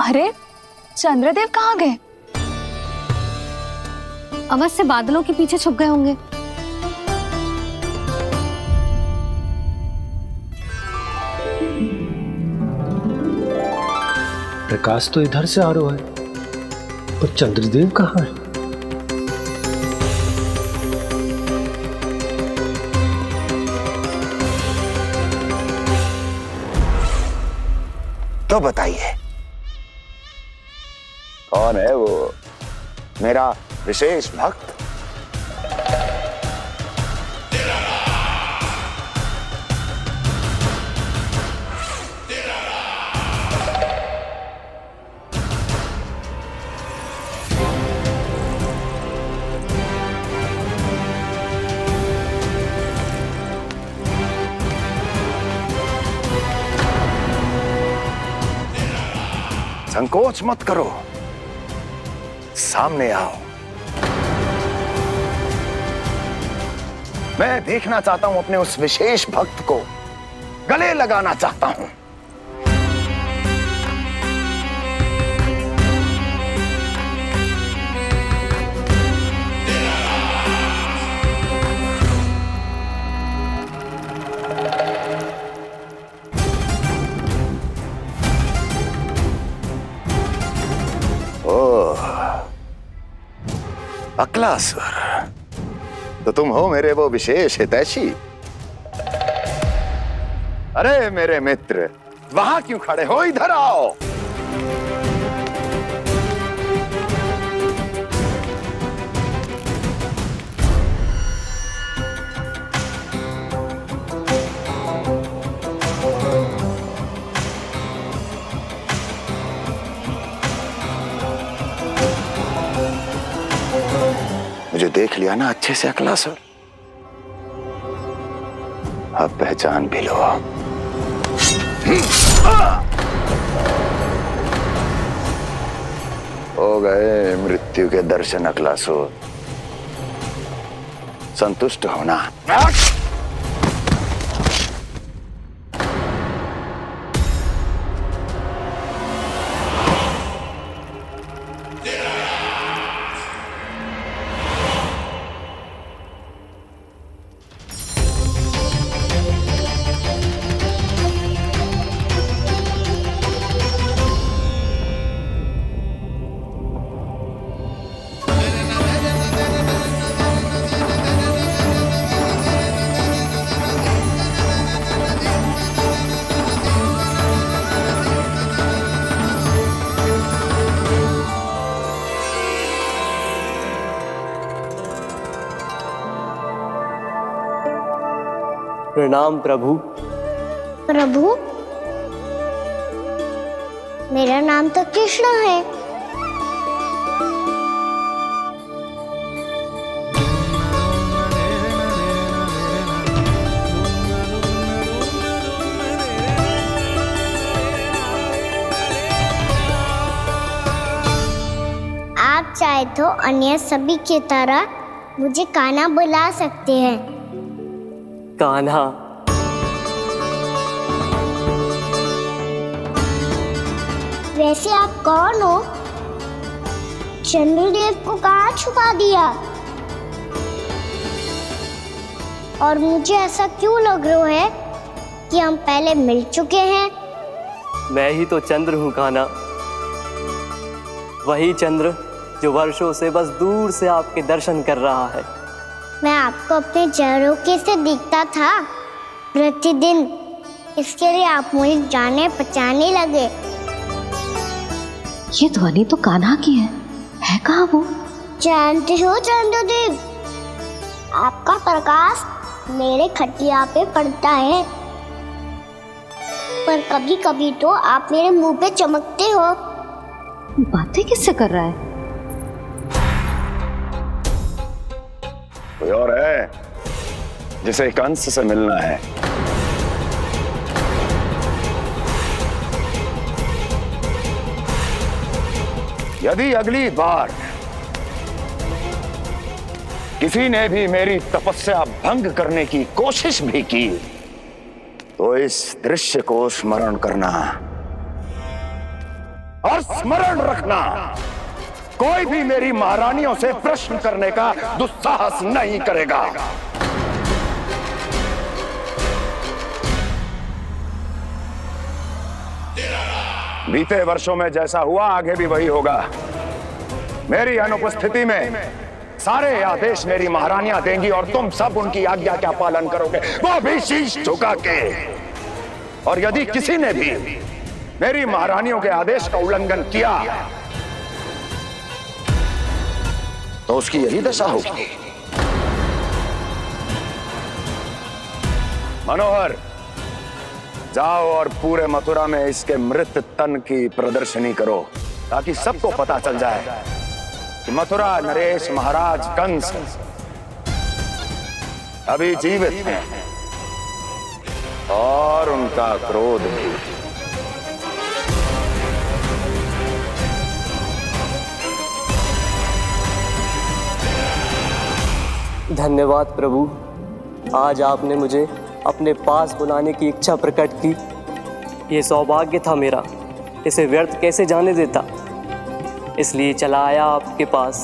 अरे चंद्रदेव कहाँ गए? अवश्य बादलों के पीछे छुप गए होंगे। प्रकाश तो इधर से आ रहा है, पर चंद्रदेव कहाँ है? तो बताइए कौन है वो मेरा विशेष भक्त? संकोच मत करो, सामने आओ। मैं देखना चाहता हूं अपने उस विशेष भक्त को, गले लगाना चाहता हूं। अक्लासुर, तो तुम हो मेरे वो विशेष हितैषी। अरे मेरे मित्र, वहां क्यों खड़े हो? इधर आओ। मुझे देख लिया ना अच्छे से अक्लासुर? अब पहचान भी लो। हो गए मृत्यु के दर्शन अक्लासुर, संतुष्ट होना। प्रणाम प्रभु। प्रभु, मेरा नाम तो कृष्ण है। आप चाहे तो अन्य सभी की तरह मुझे कान्हा बुला सकते हैं। कान्हा? वैसे आप कौन हो? चंद्रदेव को कहाँ छुपा दिया? और मुझे ऐसा क्यों लग रहा है कि हम पहले मिल चुके हैं? मैं ही तो चंद्र हूँ कान्हा, वही चंद्र जो वर्षों से बस दूर से आपके दर्शन कर रहा है। मैं आपको अपने झरोखे से दिखता था प्रतिदिन, इसके लिए आप मुझे जाने पहचाने लगे। ये ध्वनि तो कान्हा की है कहाँ वो? जानते हो चंद्रदेव, आपका प्रकाश मेरे खटिया पे पड़ता है, पर कभी कभी तो आप मेरे मुंह पे चमकते हो। बातें किससे कर रहा है? कोई और है जिसे कंस से मिलना है? यदि अगली बार किसी ने भी मेरी तपस्या भंग करने की कोशिश भी की तो इस दृश्य को स्मरण करना। और स्मरण रखना, कोई भी मेरी महारानियों से प्रश्न करने का दुस्साहस नहीं करेगा। बीते वर्षों में जैसा हुआ आगे भी वही होगा। मेरी अनुपस्थिति में सारे आदेश मेरी महारानियां देंगी और तुम सब उनकी आज्ञा का पालन करोगे, वो भी शीश झुका के। और यदि किसी ने भी मेरी महारानियों के आदेश का उल्लंघन किया तो उसकी यही दशा होगी। मनोहर, जाओ और पूरे मथुरा में इसके मृत तन की प्रदर्शनी करो, ताकि सबको पता चल जाए कि मथुरा नरेश महाराज कंस अभी जीवित हैं और उनका क्रोध भी। धन्यवाद प्रभु, आज आपने मुझे अपने पास बुलाने की इच्छा प्रकट की। ये सौभाग्य था मेरा, इसे व्यर्थ कैसे जाने देता। इसलिए चला आया आपके पास,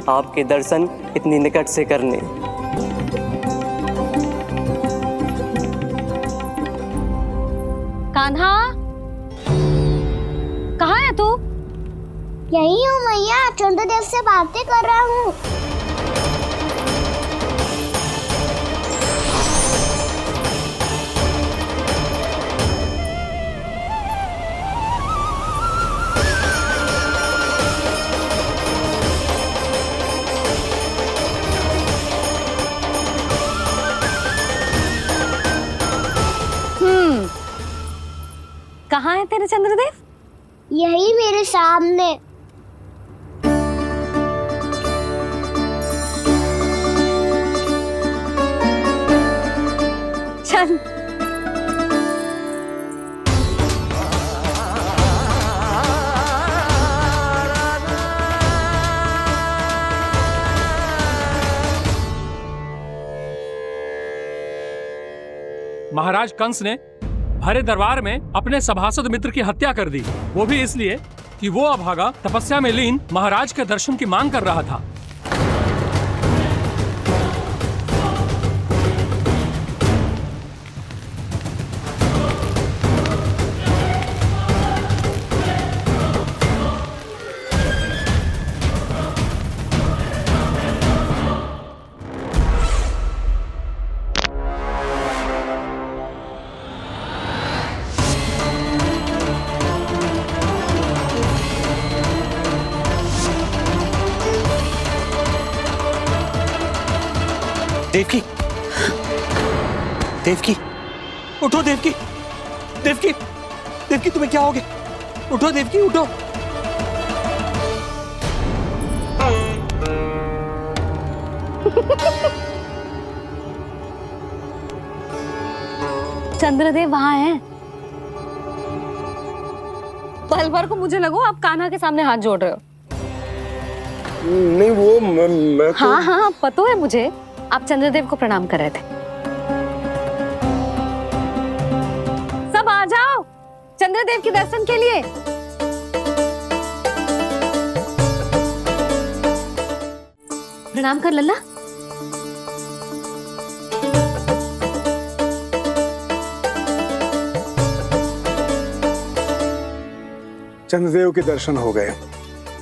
आपके दर्शन इतनी निकट से करने। कान्हा, कहाँ है तू? यही हूँ मैया, चंद्रदेव से बातें कर रहा हूँ। कहाँ है तेरे चंद्रदेव? यही मेरे सामने। चल। महाराज कंस ने भरे दरबार में अपने सभासद मित्र की हत्या कर दी, वो भी इसलिए कि वो अभागा तपस्या में लीन महाराज के दर्शन की मांग कर रहा था। देवकी, देवकी, उठो देवकी, देवकी, देवकी तुम्हें क्या हो गया? उठो देवकी, उठो। चंद्रदेव वहां हैं। पल भर को मुझे लगो आप कान्हा के सामने हाथ जोड़ रहे हो। नहीं, वो मैं तो... हाँ हाँ, पता है मुझे, आप चंद्रदेव को प्रणाम कर रहे थे। सब आ जाओ चंद्रदेव के दर्शन के लिए। प्रणाम कर लल्ला। चंद्रदेव के दर्शन हो गए,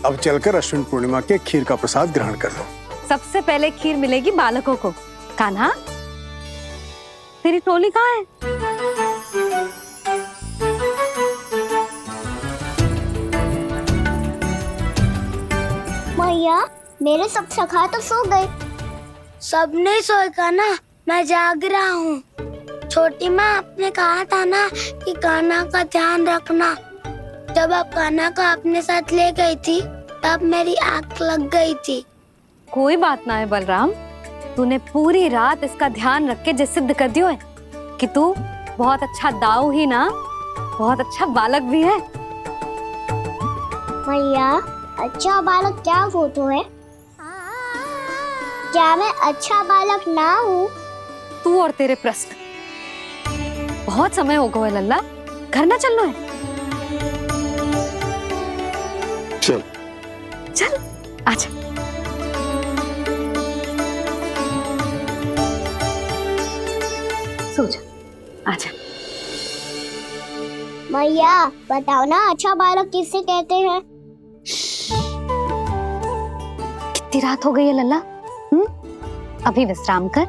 अब चलकर अश्विन पूर्णिमा के खीर का प्रसाद ग्रहण कर लो। सबसे पहले खीर मिलेगी बालकों को। कान्हा, तेरी टोली कहाँ है? मैया, मेरे सब सखा तो सो गए। सब नहीं सोए कान्हा, मैं जाग रहा हूँ। छोटी माँ आपने कहा था ना कि कान्हा का ध्यान रखना। जब आप कान्हा का अपने साथ ले गई थी तब मेरी आँख लग गई थी। कोई बात ना है बलराम, तूने पूरी रात इसका ध्यान रख के सिद्ध कर दियो है कि तू बहुत अच्छा दाऊ ही ना, बहुत अच्छा बालक भी है। मैया, अच्छा बालक क्या फोटो है? क्या मैं अच्छा बालक ना हूँ? तू और तेरे प्रश्न। बहुत समय हो गया लल्ला, घर ना चलना है। चल चल आजा। सो जा, आजा। मैया बताओ ना, अच्छा बालक किसे कहते हैं? कितनी रात हो गई है लल्ला? अभी विश्राम कर,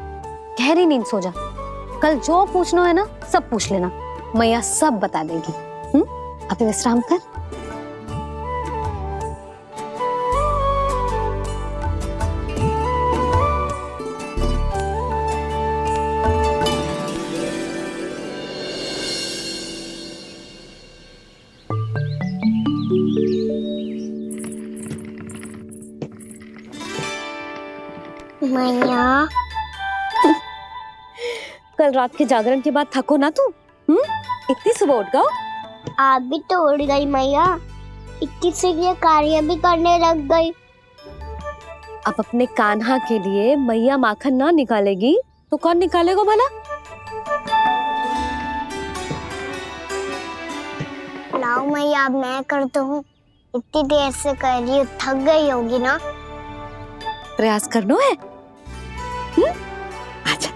गहरी नींद सो जा। कल जो पूछना है ना सब पूछ लेना, मैया सब बता देगी। अभी विश्राम कर। मैया कल रात के जागरण के बाद थको ना तू? इतनी सुबह उठ गओ? आप भी तो उड़ गई मैया, इतनी से लिए कार्य भी करने लग गई। अब अपने कान्हा के लिए मैया माखन ना निकालेगी तो कौन निकालेगा भला? लाओ मैया, अब मैं करता हूँ। इतनी देर से कर रही हूँ, थक गई होगी ना। प्रयास करना है। आजा।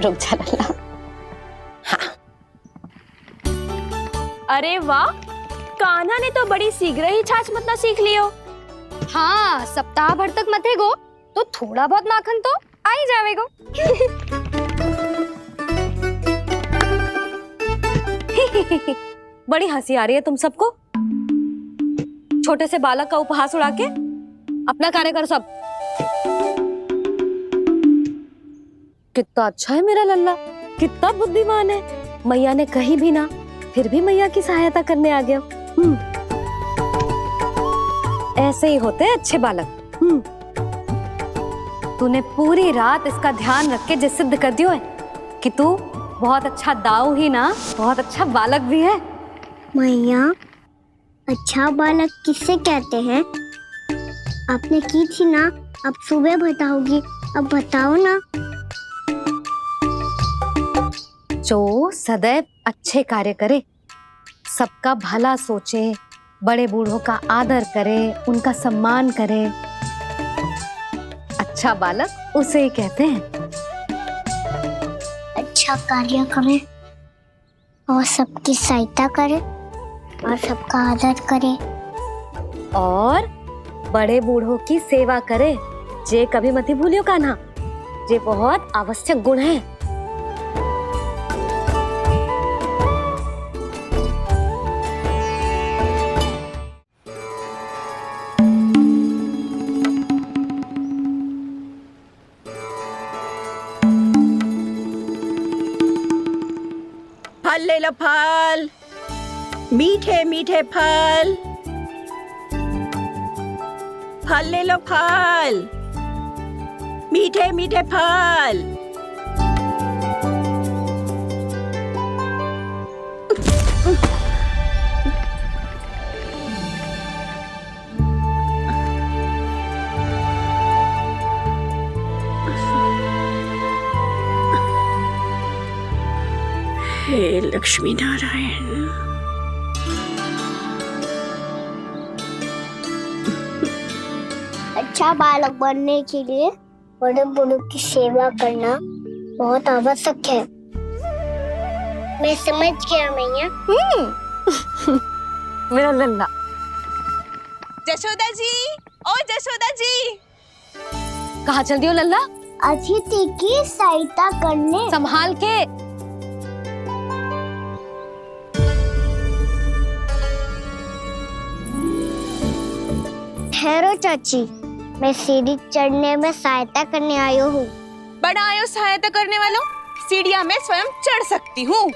रुक जा लल्ला। अरे वाह, कान्हा ने तो बड़ी शीघ्र ही छाछ मतना सीख लियो। हाँ, सप्ताह भर तक मते गो तो थोड़ा बहुत माखन तो आ ही जावेगो। बड़ी हंसी आ रही है तुम सबको। छोटे से बालक का उपहास उड़ा के अपना कार्य कर सब। कितना अच्छा है मेरा लल्ला, कितना बुद्धिमान है। मैया ने कही भी ना, फिर भी मैया की सहायता करने आ गया। ऐसे ही होते हैं अच्छे बालक। तूने पूरी रात इसका ध्यान रख के जे सिद्ध कर दियो है कि तू बहुत अच्छा दाऊ ही ना, बहुत अच्छा बालक भी है। मैया, अच्छा बालक किसे कहते हैं? आपने की थी ना, अब सुबह बताओगी, अब बताओ ना। जो सदैव अच्छे कार्य करे, सबका भला सोचे, बड़े बूढ़ों का आदर करे, उनका सम्मान करे, अच्छा बालक उसे ही कहते हैं। अच्छा कार्य करे और सबकी सहायता करे और सबका आदर करे और बड़े बूढ़ों की सेवा करे। जे कभी मत भूलियो कान्हा, जे बहुत आवश्यक गुण है। फल ले लो, फल, मीठे मीठे फल। फल ले लो, फल, मीठे मीठे फल। हे लक्ष्मी नारायण। अच्छा बालक बनने के लिए बड़े बूढ़ों की सेवा करना बहुत आवश्यक है। मैं समझ गया मैया। मेरा लल्ला। जशोदा जी, ओ जशोदा जी। कहाँ चल दियो लल्ला? अतिथि की सहायता करने। संभाल के। ठहरो चाची, मैं सीढ़ी चढ़ने में सहायता करने आई हूँ। बड़ा आयो सहायता करने वालों, सीढ़ियां मैं स्वयं चढ़ सकती हूँ।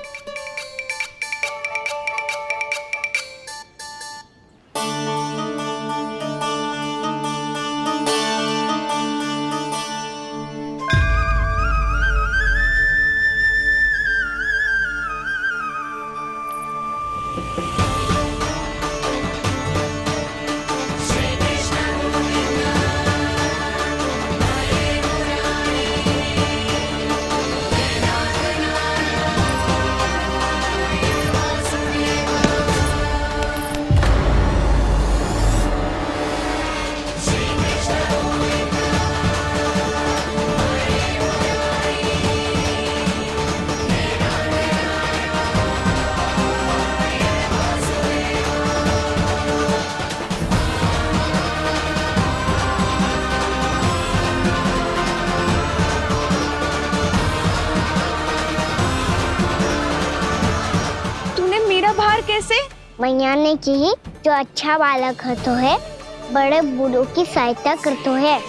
मैया ने की जो अच्छा बालक होतो है बड़े बूढ़ों की सहायता करतो है।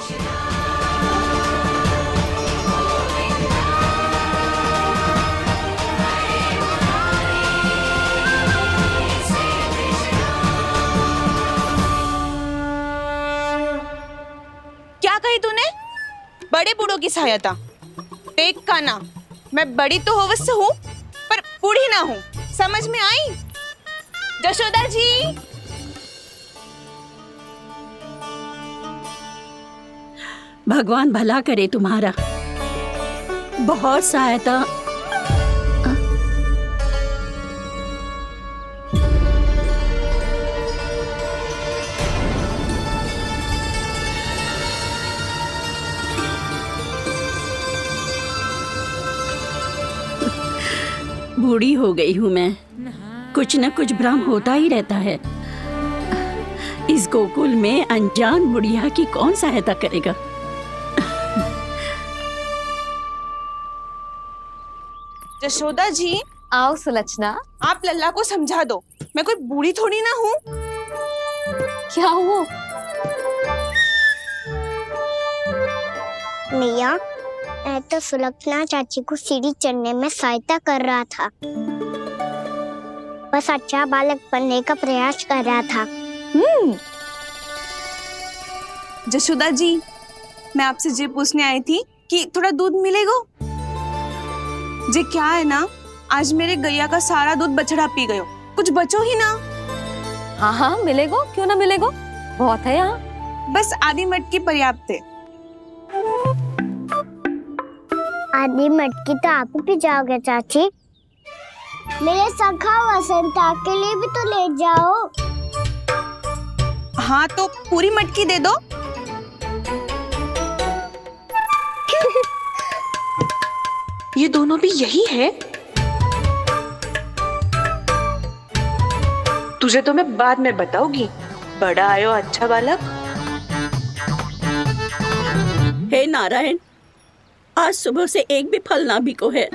क्या कही तूने? बड़े बूढ़ों की सहायता? देख काना, मैं बड़ी तो अवश्य हूँ पर बूढ़ी ना हूँ, समझ में आई? जशोदा जी, भगवान भला करे तुम्हारा। बहुत सहायता। बूढ़ी हो गई हूँ मैं, कुछ न कुछ भ्रम होता ही रहता है। इस गोकुल में अनजान बुढ़िया की कौन सहायता करेगा? जशोदा जी, आओ सुलक्षणा। आप लल्ला को समझा दो, मैं कोई बूढ़ी थोड़ी ना हूँ। क्या हुआ? मैया, मैं तो सुलक्षणा चाची को सीढ़ी चढ़ने में सहायता कर रहा था, बस अच्छा बालक बनने का प्रयास कर रहा था। जशोदा जी, मैं आपसे ये पूछने आई थी कि थोड़ा दूध मिलेगा? जे क्या है ना, आज मेरे गैया का सारा दूध बछड़ा पी गयो, कुछ बचो ही ना। हाँ हाँ मिलेगो, क्यों ना मिलेगो, बहुत है यहाँ। बस आधी मटकी पर्याप्त है। आधी मटकी तो आप ही पी जाओगे चाची। मेरे सखा वसंता के लिए भी तो ले जाओ। हाँ तो पूरी मटकी दे दो। ये दोनों भी यही है? तुझे तो मैं बाद में बताऊंगी, बड़ा आयो अच्छा बालक। हे नारायण, आज सुबह से एक भी फल ना बिको है।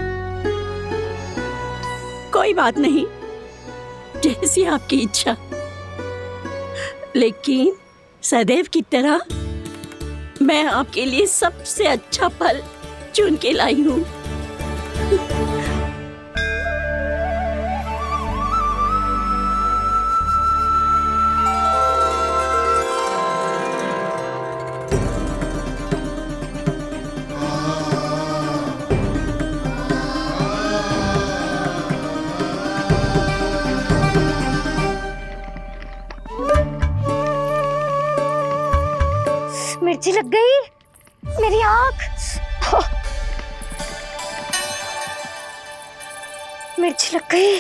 कोई बात नहीं, जैसी आपकी इच्छा, लेकिन सदैव की तरह मैं आपके लिए सबसे अच्छा फल चुन के लाई हूँ। मिर्ची लग गई मेरी आँख। मिर्ची लग गई।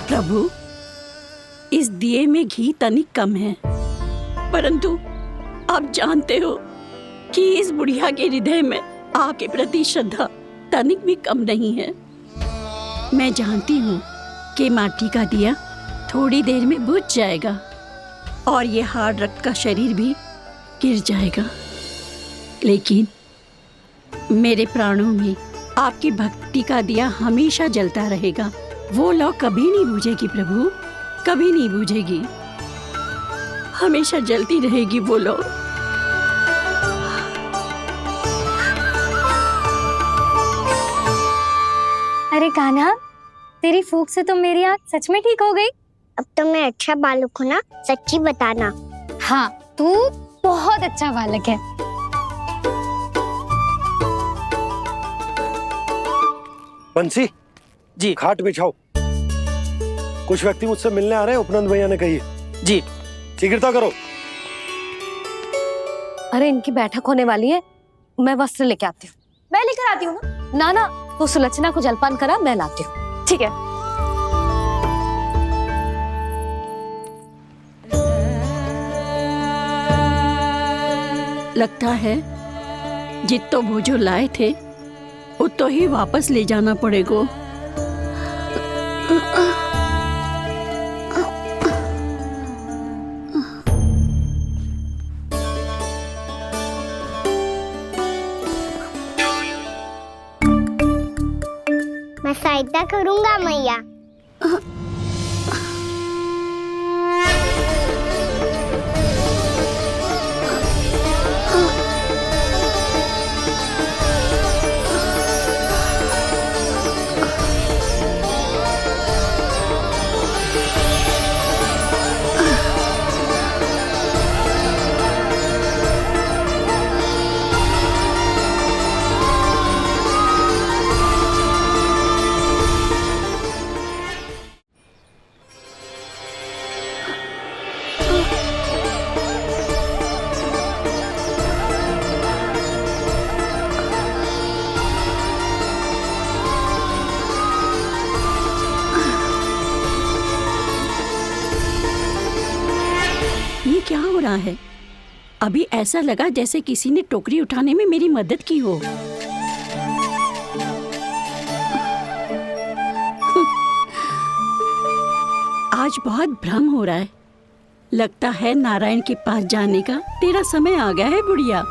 प्रभु, इस दिए में घी तनिक कम है, परंतु आप जानते हो कि इस बुढ़िया के हृदय में आपके प्रति श्रद्धा तनिक भी कम नहीं है। मैं जानती हूँ कि माटी का दिया थोड़ी देर में बुझ जाएगा और ये हार्ड रक्त का शरीर भी गिर जाएगा, लेकिन मेरे प्राणों में आपकी भक्ति का दिया हमेशा जलता रहेगा। वो लौ कभी नहीं बुझेगी प्रभु, कभी नहीं बुझेगी, हमेशा जलती रहेगी वो लौ। अरे कान्हा, तेरी फूंक से तो मेरी आँख सच में ठीक हो गई। अब तो मैं अच्छा बालक हूँ ना, सच्ची बताना। हाँ, तू बहुत अच्छा बालक है। बंसी जी खाट बिछाओ। कुछ व्यक्ति मुझसे मिलने आ रहे हैं, उपनंद भैया ने कही। जी। शीघ्रता करो। अरे इनकी बैठक होने वाली है, मैं वस्त्र लेके आती हूँ। मैं लेकर आती हूँ ना। ना तो सुलक्षणा को जलपान करा, मैं लाती हूँ। ठीक है। लगता है जितो भोजो लाए थे उतो ही वापस ले जाना पड़ेगा। मैं सहायता करूंगा मैया। ये क्या हो रहा है? अभी ऐसा लगा जैसे किसी ने टोकरी उठाने में मेरी मदद की हो। आज बहुत भ्रम हो रहा है। लगता है नारायण के पास जाने का तेरा समय आ गया है बुढ़िया।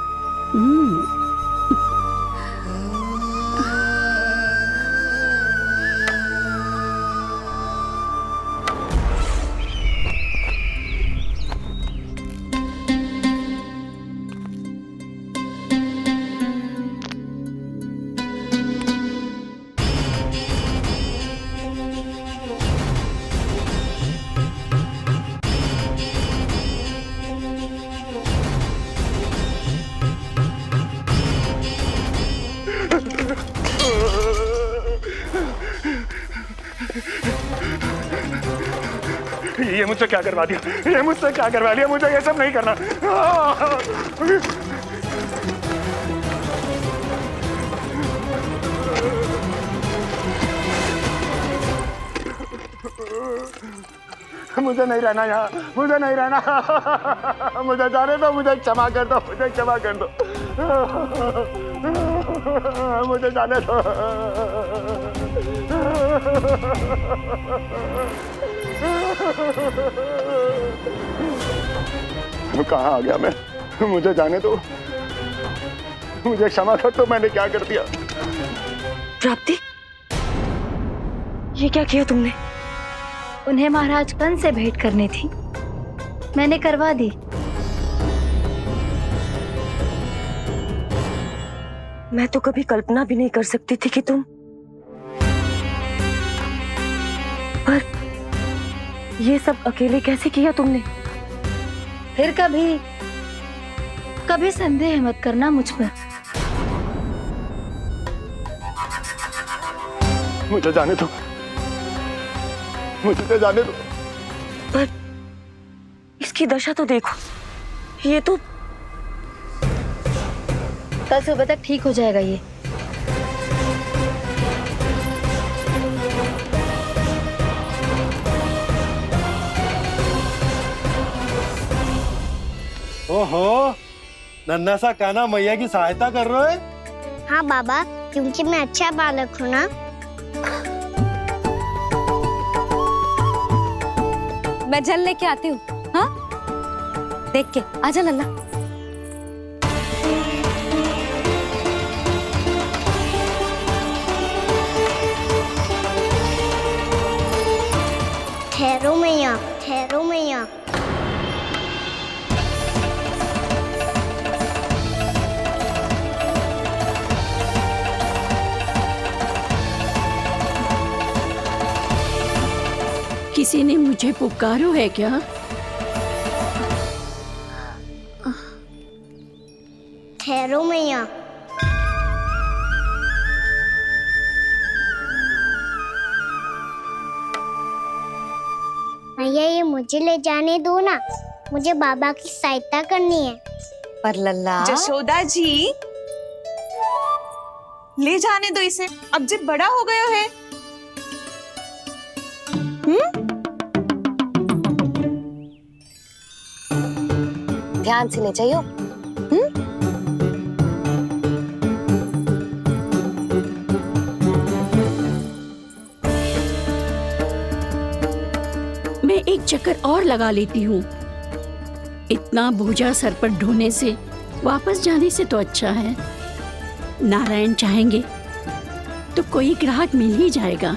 ये मुझसे क्या करवा दिया, ये मुझसे क्या करवा लिया, मुझे ये सब नहीं करना। मुझे नहीं रहना यहाँ, मुझे नहीं रहना, मुझे जाने दो, मुझे क्षमा कर दो, मुझे क्षमा कर दो, मुझे जाने दो। कहाँ आ गया मैं? मुझे जाने दो, मुझे क्षमा कर दो, मैंने क्या कर दिया? प्राप्ति, ये क्या किया तुमने? उन्हें महाराज कंस से भेंट करनी थी, मैंने करवा दी। मैं तो कभी कल्पना भी नहीं कर सकती थी कि तुम, पर ये सब अकेले कैसे किया तुमने? फिर कभी कभी संदेह मत करना मुझ पर। मुझे जाने दो, मुझे तो जाने दो। पर इसकी दशा तो देखो, ये तो कल सुबह तक ठीक हो जाएगा ये। ओहो, नन्हा सा कान्हा मैया की सहायता कर रहे हो? हाँ बाबा, क्योंकि मैं अच्छा बालक हूँ ना। मैं जल लेके आती हूँ। हाँ, देख के आजा लल्ला। ठहरो मैया, ठहरो मैया। किसी ने मुझे पुकारो है क्या? ठहरो मैया। मुझे ले जाने दो ना, मुझे बाबा की सहायता करनी है। पर लल्ला जशोदा जी, ले जाने दो इसे, अब जब बड़ा हो गया है। ध्यान से ले जाइयो। मैं एक चक्कर और लगा लेती हूँ। इतना बोझा सर पर ढोने से वापस जाने से तो अच्छा है नारायण चाहेंगे तो कोई ग्राहक मिल ही जाएगा।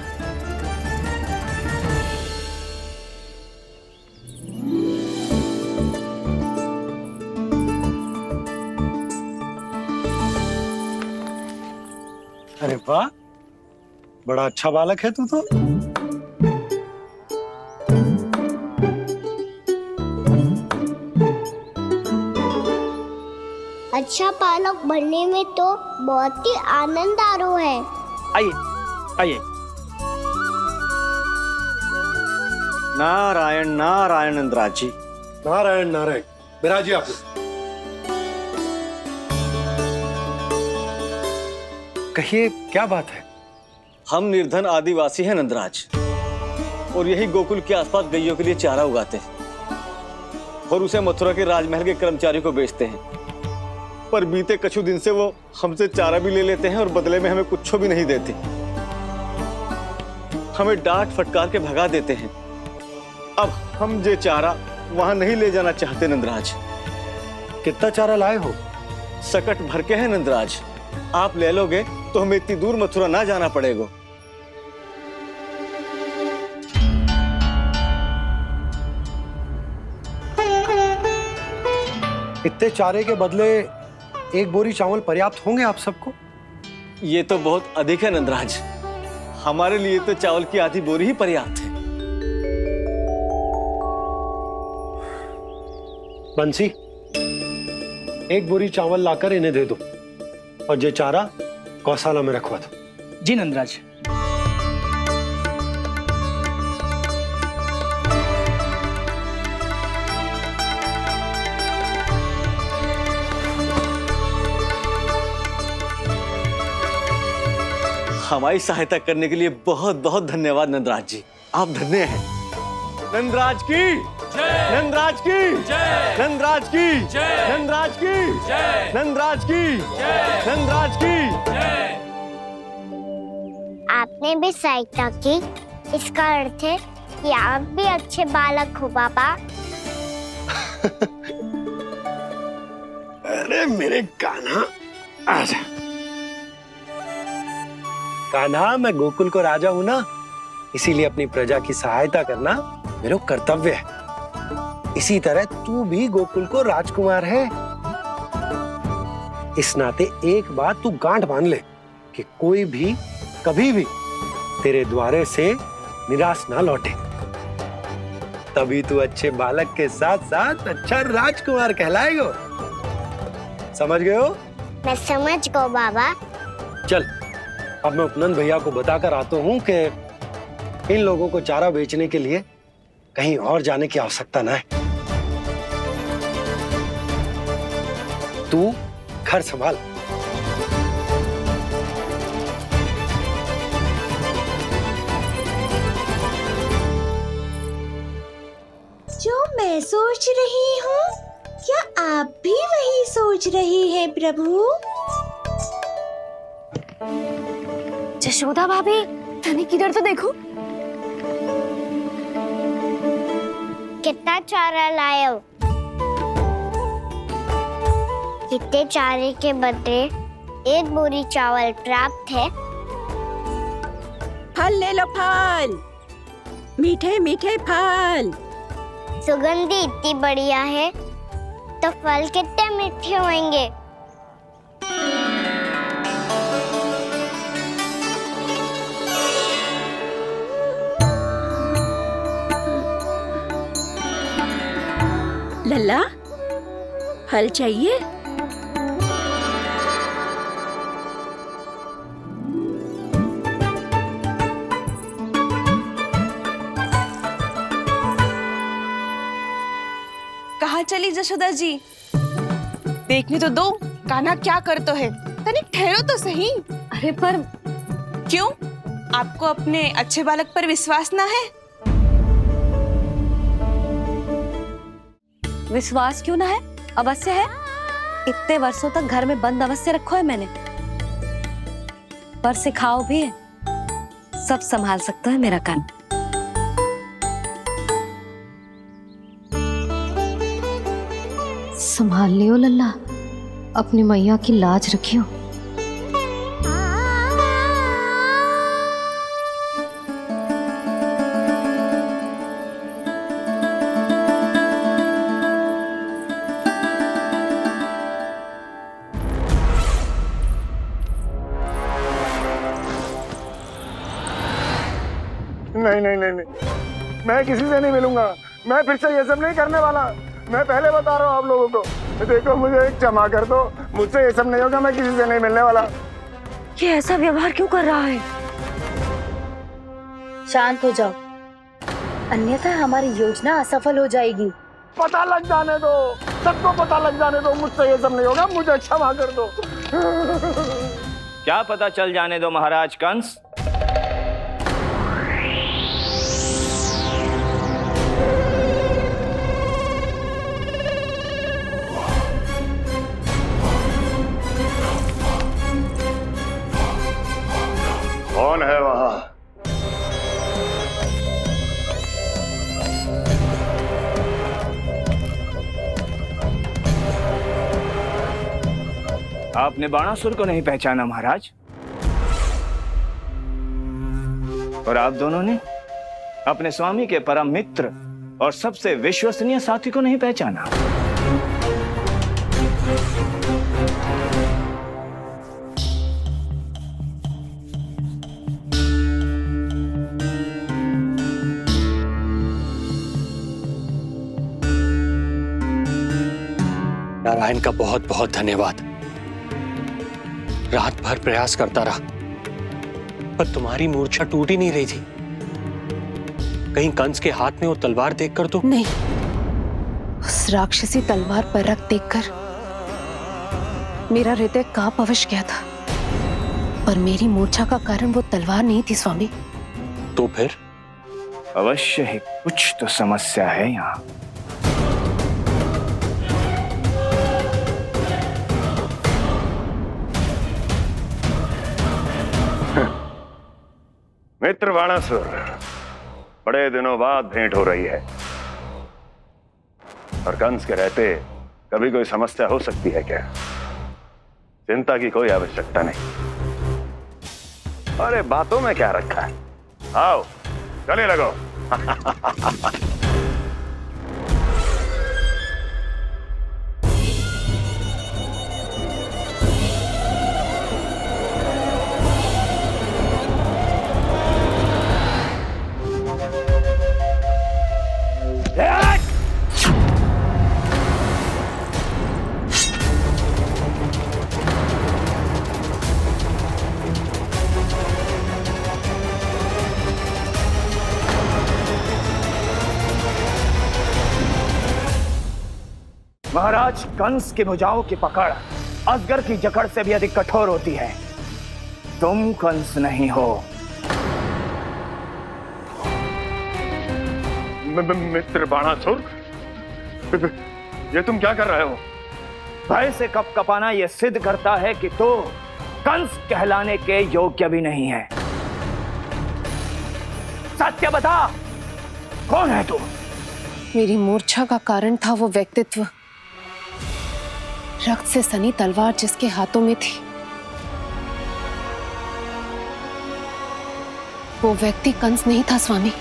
अरे वाह, बड़ा अच्छा बालक है तू तो। अच्छा बालक बनने में तो बहुत ही आनंद आ रहा है। आइए आइए। नारायण नारायण नंदराज जी। नारायण नारायण, बिराजिए आप। कहिए क्या बात है? हम निर्धन आदिवासी हैं नंदराज, और यही गोकुल के आसपास गैयों के लिए चारा उगाते हैं और उसे मथुरा के राजमहल के कर्मचारियों को बेचते हैं। पर बीते कुछ दिन से वो हमसे चारा भी ले लेते हैं और बदले में हमें कुछ भी नहीं देते। हमें डांट फटकार के भगा देते हैं। अब हम ये चारा वहां नहीं ले जाना चाहते नंदराज। कितना चारा लाए हो? सकट भर के हैं नंदराज। आप ले लोगे तो हमें इतनी दूर मथुरा ना जाना पड़ेगा। इतने चारे के बदले एक बोरी चावल पर्याप्त होंगे आप सबको? ये तो बहुत अधिक है नंदराज। हमारे लिए तो चावल की आधी बोरी ही पर्याप्त है। बंसी, एक बोरी चावल लाकर इन्हें दे दो और ये चारा गौशाला में रखवा दो। जी नंदराज। हमारी सहायता करने के लिए बहुत बहुत धन्यवाद नंदराज जी। आप धन्य हैं। नंदराज की जय, नंदराज की जय, नंदराज की जय, नंदराज की जय, नंदराज की जय, नंदराज की जय। आपने भी सहायता की, इसका अर्थ है कि आप भी अच्छे बालक हो बाबा। अरे मेरे कान्हा, आजा। कान्हा, मैं गोकुल को राजा हूं ना, इसीलिए अपनी प्रजा की सहायता करना मेरा कर्तव्य है। इसी तरह तू भी गोकुल को राजकुमार है। इस नाते एक बात तू गांठ बांध ले कि कोई भी कभी भी तेरे द्वारे से निराश ना लौटे। तभी तू अच्छे बालक के साथ साथ अच्छा राजकुमार कहलाएगा। समझ गए हो? मैं समझ गो बाबा। चल, अब मैं उपनंद भैया को बताकर आता हूँ कि इन लोगों को चारा बेचने के लिए कहीं और जाने की आवश्यकता ना है। तू घर संभाल। जो मैं सोच रही हूँ, क्या आप भी वही सोच रही हैं प्रभु? जशोदा भाभी, तनिक किधर तो देखो। कितना चारा लाए हो? कितने चारे के बदले एक बोरी चावल प्राप्त है। फल ले लो, फल, मीठे मीठे फल। सुगंधी इतनी बढ़िया है तो फल कितने मीठे होंगे। लल्ला, फल चाहिए? फाइनली जशोदा जी, देखने तो दो कान्हा क्या करता है। तनिक ठहरो तो सही। अरे पर क्यों, आपको अपने अच्छे बालक पर विश्वास ना है? विश्वास क्यों ना है, अवश्य है। इतने वर्षों तक घर में बंद अवश्य रखो है मैंने, पर सिखाओ भी है, सब संभाल सकता है मेरा कान। संभाल लियो लल्ला, अपनी मैया की लाज रखियो। नहीं नहीं नहीं नहीं, मैं किसी से नहीं मिलूंगा। मैं फिर से ये सब नहीं करने वाला। मैं पहले बता रहा हूँ आप लोगों को। देखो, मुझे एक क्षमा कर दो, मुझसे ये सब नहीं होगा। मैं किसी से नहीं मिलने वाला। ये ऐसा व्यवहार क्यों कर रहा है? शांत हो जाओ, अन्यथा हमारी योजना असफल हो जाएगी। पता लग जाने दो, सबको पता लग जाने दो, मुझसे ये सब नहीं होगा। मुझे क्षमा कर दो। क्या पता चल जाने दो महाराज कंस? कौन है वहां? आपने बाणासुर को नहीं पहचाना महाराज, और आप दोनों ने अपने स्वामी के परम मित्र और सबसे विश्वसनीय साथी को नहीं पहचाना। नारायण का बहुत बहुत धन्यवाद। रात भर प्रयास करता रहा, पर तुम्हारी मूर्छा टूट ही नहीं रही थी। कहीं कंस के हाथ में वो तलवार देखकर तो नहीं, उस राक्षसी तलवार पर रख देखकर मेरा हृदय कांप अवश्य गया था, पर मेरी मूर्छा का कारण वो तलवार नहीं थी स्वामी। तो फिर? अवश्य ही कुछ तो समस्या है यहाँ। मित्र बाणासुर, बड़े दिनों बाद भेंट हो रही है, और कंस के रहते कभी कोई समस्या हो सकती है क्या? चिंता की कोई आवश्यकता नहीं। अरे बातों में क्या रखा है, आओ गले लगो। महाराज कंस की भुजाओं की पकड़ अजगर की जकड़ से भी अधिक कठोर होती है। तुम कंस नहीं हो। मित्र बाणासुर, ये तुम क्या कर रहे हो? भय से कपकपाना यह सिद्ध करता है कि तो कंस कहलाने के योग्य भी नहीं है। सत्य बता, कौन है तू? मेरी मूर्छा का कारण था वो व्यक्तित्व, रक्त से सनी तलवार जिसके हाथों में थी। वो व्यक्ति कंस नहीं था स्वामी।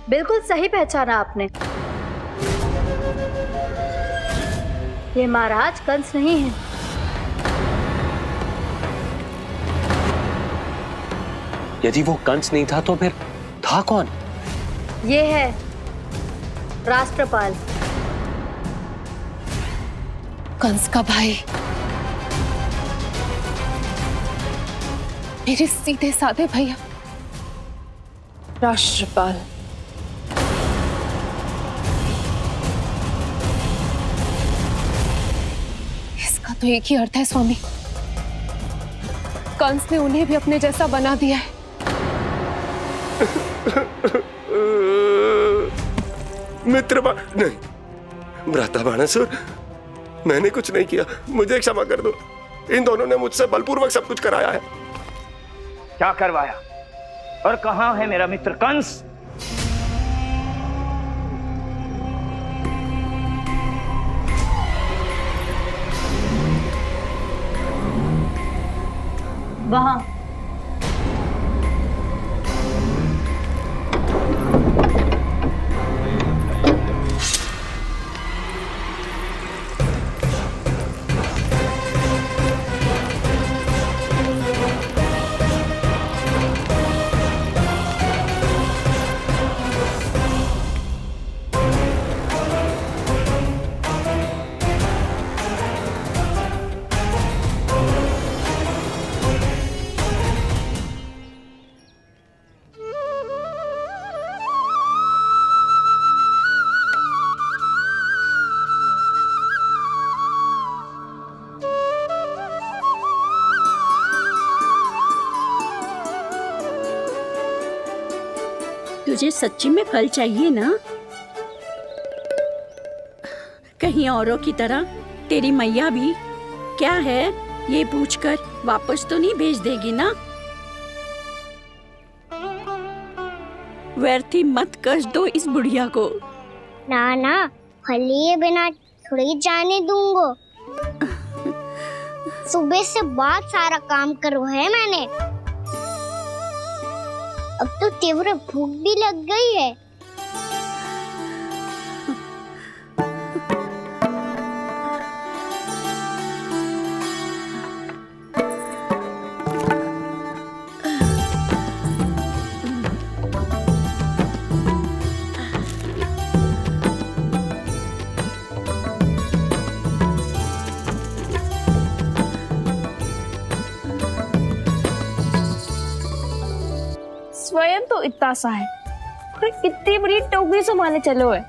बिल्कुल सही पहचाना आपने। ये महाराज कंस नहीं है। यदि वो कंस नहीं था तो फिर था कौन? ये है राष्ट्रपाल। कंस का भाई। मेरे सीधे साधे भैया राष्ट्रपाल। इसका तो एक ही अर्थ है स्वामी, कंस ने उन्हें भी अपने जैसा बना दिया है। नहीं, भ्राता बाणासुर, मैंने कुछ नहीं किया, मुझे क्षमा कर दो। इन दोनों ने मुझसे बलपूर्वक सब कुछ कराया है। क्या करवाया और कहाँ है मेरा मित्र कंस? वहां। तुझे सच्ची में फल चाहिए ना? कहीं औरों की तरह तेरी मैया भी क्या है ये पूछकर वापस तो नहीं भेज देगी ना? व्यर्थ ही मत कष्ट दो इस बुढ़िया को। ना ना, फल लिए बिना थोड़ी जाने दूंगो। सुबह से बहुत सारा काम करो है मैंने। अब तो तीव्र भूख भी लग गई है। स्वयं तो इतना सा है, फिर कितनी बड़ी टोकरी संभाले चलो है।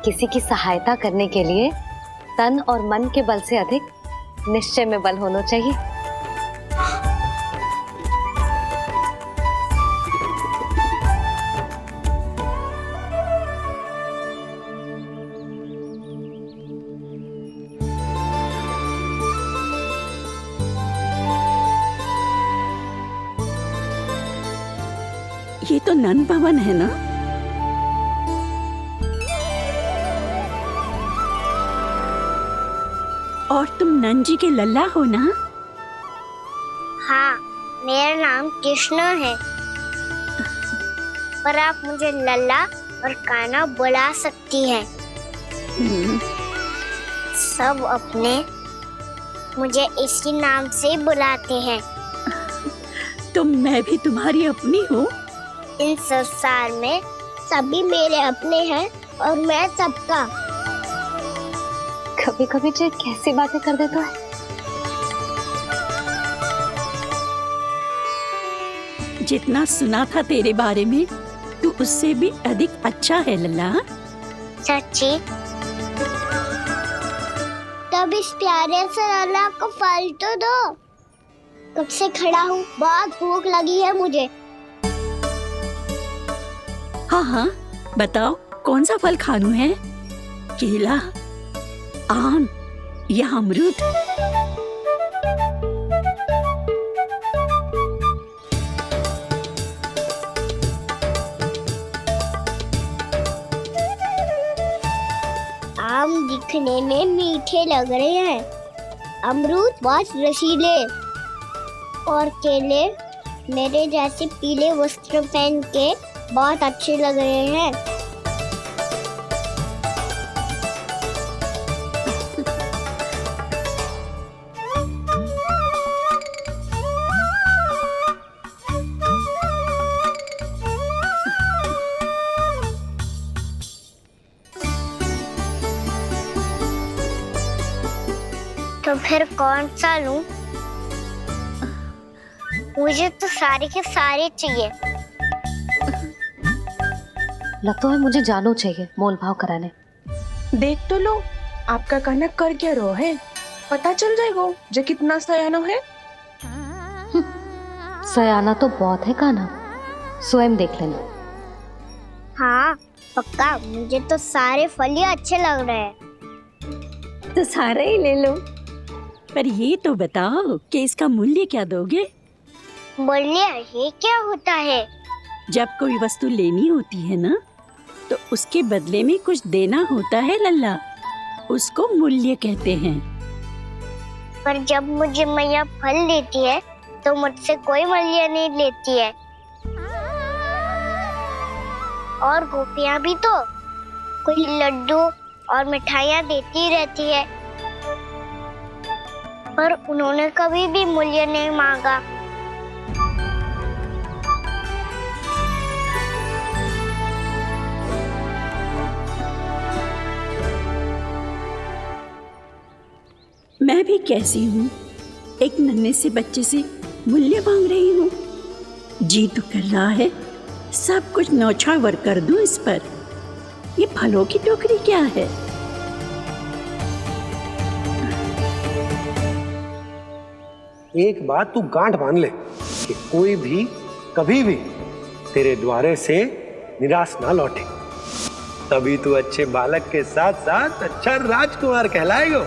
किसी की सहायता करने के लिए तन और मन के बल से अधिक निश्चय में बल होना चाहिए। ये तो नन भवन है ना? और तुम नन जी के लल्ला हो ना? हाँ, मेरा नाम कृष्ण है, पर आप मुझे लल्ला और कान्हा बुला सकती हैं। सब अपने मुझे इसी नाम से बुलाते हैं। तो मैं भी तुम्हारी अपनी हूँ। इन संसार में सभी मेरे अपने हैं और मैं सबका। कभी कभी जो कैसी बातें कर देता है। जितना सुना था तेरे बारे में, तू उससे भी अधिक अच्छा है लल्ला। सच्ची? तब इस प्यारे से लल्ला को फल तो दो। कब से खड़ा हूँ, बहुत भूख लगी है मुझे। हाँ हाँ, बताओ कौन सा फल खानू है? केला, आम या अमरूद? आम दिखने में मीठे लग रहे हैं, अमरूद बहुत रसीले और केले मेरे जैसे पीले वस्त्र पहन के बहुत अच्छे लग रहे हैं। तो फिर कौन सा लूं? मुझे तो सारे के सारे चाहिए। लगता है मुझे जानो चाहिए मोल भाव कराने। देख तो लो आपका काना कर क्या रो है, पता चल जाएगा जो कितना सयानो है। सयाना तो बहुत है काना, स्वयं देख लेना। हाँ पक्का, मुझे तो सारे फल ही अच्छे लग रहे हैं। तो सारा ही ले लो। पर ये तो बताओ कि इसका मूल्य क्या दोगे? बोलिए ये क्या होता है? जब कोई वस्तु लेनी होती है ना, तो उसके बदले में कुछ देना होता है लल्ला, उसको मूल्य कहते हैं। पर जब मुझे मैया फल देती है तो मुझसे कोई मूल्य नहीं लेती है। और गोपियां भी तो कोई लड्डू और मिठाइयाँ देती रहती है, पर उन्होंने कभी भी मूल्य नहीं मांगा। मैं भी कैसी हूँ, एक नन्हे से बच्चे से मूल्य मांग रही हूँ। जी तो कर रहा है सब कुछ न्यौछावर कर दूं इस पर। ये फलों की टोकरी क्या है? एक बात तू गांठ बांध ले कि कोई भी कभी भी तेरे द्वारे से निराश ना लौटे, तभी तू अच्छे बालक के साथ साथ अच्छा राजकुमार कहलाएगा।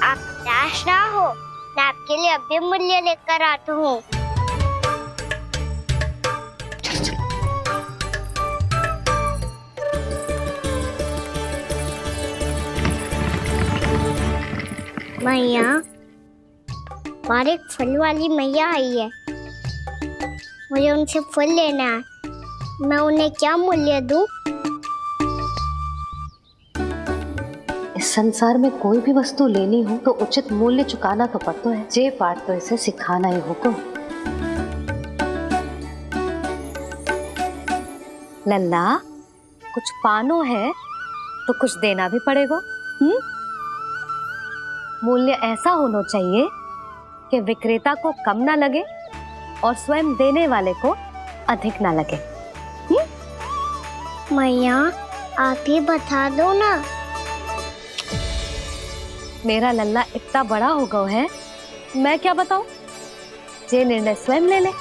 आप निराश ना हो, मैं आपके लिए अभी मूल्य लेकर आता हूँ। मैया, और एक फल वाली मैया आई है, मुझे उनसे फल लेना है। मैं उन्हें क्या मूल्य दूं? इस संसार में कोई भी वस्तु लेनी हो तो उचित मूल्य चुकाना तो पड़ता है। जे पाठ तो इसे सिखाना ही होगा। लल्ला, कुछ पानो है तो कुछ देना भी पड़ेगा। मूल्य ऐसा होना चाहिए कि विक्रेता को कम ना लगे और स्वयं देने वाले को अधिक ना लगे। मैया, आप ही बता दो ना। मेरा लल्ला इतना बड़ा हो गया है, मैं क्या बताऊं? जे निर्णय स्वयं ले ले।